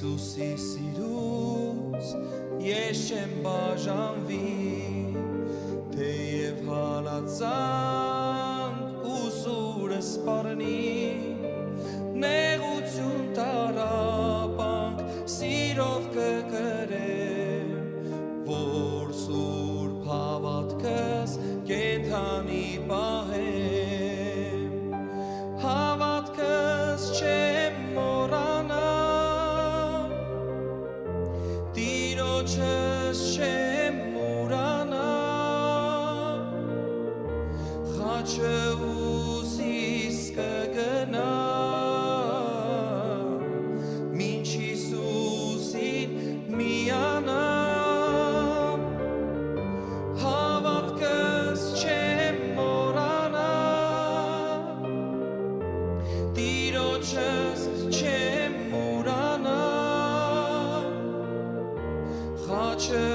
Հիսուսի սիրուց ես չեմ բաժանվի, թեև հալածանք ու սուրը սպառնի, նեղություն տարապանք սիրով կկրեմ, որ սուրբ հավատքս կենդանի պահեմ, հավատքս չեմ մոռանա, Տիրոջս չեմ մոռանա, խաչը ուսիս կգնա, մինչ Հիսուսին միանա, հավատքս չեմ մոռանա, Տիրոջս չեմ մոռանա, խաչը